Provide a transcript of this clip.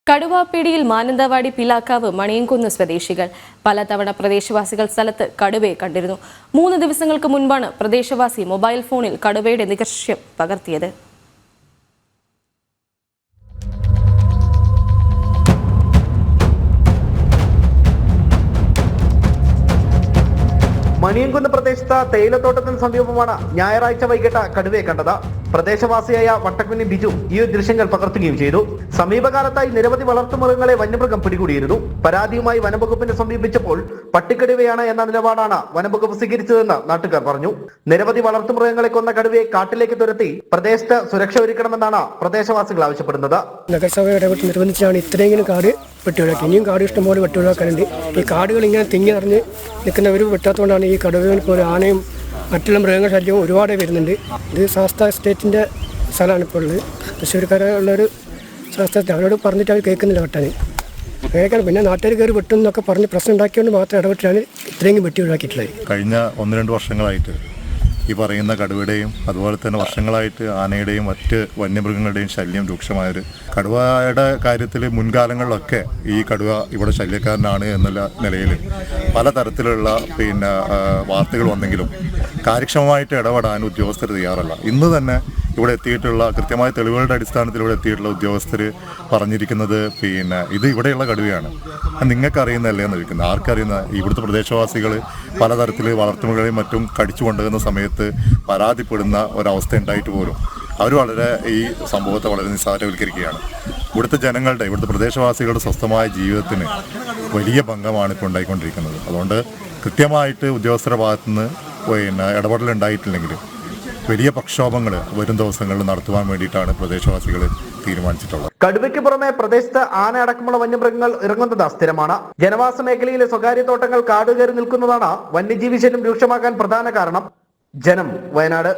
കടുവാപ്പേടിയിൽ മാനന്തവാടി പിലാക്കാവ് മണിയൻകുന്ന് സ്വദേശികൾ പലതവണ പ്രദേശവാസികൾ സ്ഥലത്ത് കടുവയെ കണ്ടിരുന്നു. 3 ദിവസങ്ങൾക്ക് മുൻപാണ് പ്രദേശവാസി മൊബൈൽ ഫോണിൽ കടുവയുടെ ദൃശ്യം പകർത്തിയത്. മണിയൻകുന്ന് പ്രദേശത്ത് തേയിലത്തോട്ടത്തിന് സമീപമാണ് ഞായറാഴ്ച വൈകിട്ട് കടുവയെ കണ്ടത്. പ്രദേശവാസിയായ വട്ടക്കുഞ്ഞി ബിജു ഈ ദൃശ്യങ്ങൾ പകർത്തുകയും ചെയ്തു. സമീപകാലത്തായി നിരവധി വളർത്തുമൃഗങ്ങളെ വന്യമൃഗം പിടികൂടിയിരുന്നു. പരാതിയുമായി വനംവകുപ്പിനെ സമീപിച്ചപ്പോൾ പട്ടിക്കടുവയാണ് എന്ന നിലപാടാണ് വനംവകുപ്പ് സ്വീകരിച്ചതെന്ന് നാട്ടുകാർ പറഞ്ഞു. നിരവധി വളർത്തുമൃഗങ്ങളെ കൊന്ന കടുവയെ കാട്ടിലേക്ക് തുരത്തി പ്രദേശത്ത് സുരക്ഷ ഒരുക്കണമെന്നാണ് പ്രദേശവാസികൾ ആവശ്യപ്പെടുന്നത്. നഗരസഭ ഇടപെട്ട് നിർബന്ധിച്ചാണ് ഇത്രയെങ്കിലും കാട് വെട്ടിയൊഴിവാക്കി. ഇനിയും കാട് ഇഷ്ടംപോലെ വെട്ടിയൊഴിവാക്കാനുണ്ട്. ഈ കാടുകൾ ഇങ്ങനെ തിങ്ങി നിറഞ്ഞ് നിൽക്കുന്നവർ വെട്ടാത്തതുകൊണ്ടാണ് ഈ കടുവകൾ പോലെ ആനയും മറ്റുള്ള മൃഗങ്ങൾ ശല്യവും ഒരുപാട് വരുന്നുണ്ട്. ഇത് ശാസ്ത്ര എസ്റ്റേറ്റിൻ്റെ സ്ഥലമാണ് ഇപ്പോൾ ഉള്ളത്. തൃശ്ശൂർക്കാരുള്ളൊരു ശാസ്ത്ര അവരോട് പറഞ്ഞിട്ട് അവർ കേൾക്കുന്നില്ല വെട്ടാൻ. അങ്ങനെയൊക്കെയാണ്. പിന്നെ നാട്ടുകാർ കയറി വെട്ടുന്നൊക്കെ പറഞ്ഞ് പ്രശ്നം ഉണ്ടാക്കിയോണ്ട് മാത്രം ഇടപെട്ടാണ് ഇത്രയെങ്കിലും വെട്ടി ഒഴിവാക്കിയിട്ടുള്ളത്. കഴിഞ്ഞ 1-2 വർഷങ്ങളായിട്ട് ഈ പറയുന്ന കടുവയുടെയും അതുപോലെ തന്നെ വർഷങ്ങളായിട്ട് ആനയുടെയും മറ്റ് വന്യമൃഗങ്ങളുടെയും ശല്യം രൂക്ഷമായൊരു കടുവയുടെ കാര്യത്തിൽ മുൻകാലങ്ങളിലൊക്കെ ഈ കടുവ ഇവിടെ ശല്യക്കാരനാണ് എന്നുള്ള നിലയിൽ പലതരത്തിലുള്ള വാർത്തകൾ വന്നെങ്കിലും കാര്യക്ഷമമായിട്ട് ഇടപെടാൻ ഉദ്യോഗസ്ഥർ തയ്യാറല്ല. ഇന്ന് തന്നെ ഇവിടെ എത്തിയിട്ടുള്ള കൃത്യമായ തെളിവുകളുടെ അടിസ്ഥാനത്തിൽ ഇവിടെ എത്തിയിട്ടുള്ള ഉദ്യോഗസ്ഥർ പറഞ്ഞിരിക്കുന്നത് ഇത് ഇവിടെയുള്ള കടുവയാണ്, നിങ്ങൾക്കറിയുന്നതല്ലേ എന്ന് ചോദിക്കുന്നത്. ആർക്കറിയുന്ന ഇവിടുത്തെ പ്രദേശവാസികൾ പലതരത്തിൽ വളർത്തുമൃഗങ്ങളെയും മറ്റും കടിച്ചു കൊണ്ടുവന്ന സമയത്ത് പരാതിപ്പെടുന്ന ഒരവസ്ഥ ഉണ്ടായിട്ട് പോലും അവർ വളരെ ഈ സംഭവത്തെ വളരെ നിസ്സാരവൽക്കരിക്കുകയാണ്. ഇവിടുത്തെ ഇവിടുത്തെ പ്രദേശവാസികളുടെ സ്വസ്ഥമായ ജീവിതത്തിന് വലിയ ഭംഗമാണ് ഇപ്പോൾ ഉണ്ടായിക്കൊണ്ടിരിക്കുന്നത്. അതുകൊണ്ട് കൃത്യമായിട്ട് ഉദ്യോഗസ്ഥരുടെ ഭാഗത്തുനിന്ന് ഇടപെടലുണ്ടായിട്ടില്ലെങ്കിൽ വലിയ പ്രക്ഷോഭങ്ങൾ വരും ദിവസങ്ങളിൽ നടത്തുവാൻ വേണ്ടിയിട്ടാണ് പ്രദേശവാസികൾ തീരുമാനിച്ചിട്ടുള്ളത്. കടുവയ്ക്ക് പുറമെ പ്രദേശത്ത് ആന അടക്കമുള്ള വന്യമൃഗങ്ങൾ ഇറങ്ങുന്നത് സ്ഥിരമാണ്. ജനവാസ മേഖലയിലെ സ്വകാര്യ തോട്ടങ്ങൾ കാടുകയറി നിൽക്കുന്നതാണ് വന്യജീവി ശല്യം രൂക്ഷമാകാൻ പ്രധാന കാരണം. ജനം, വയനാട്.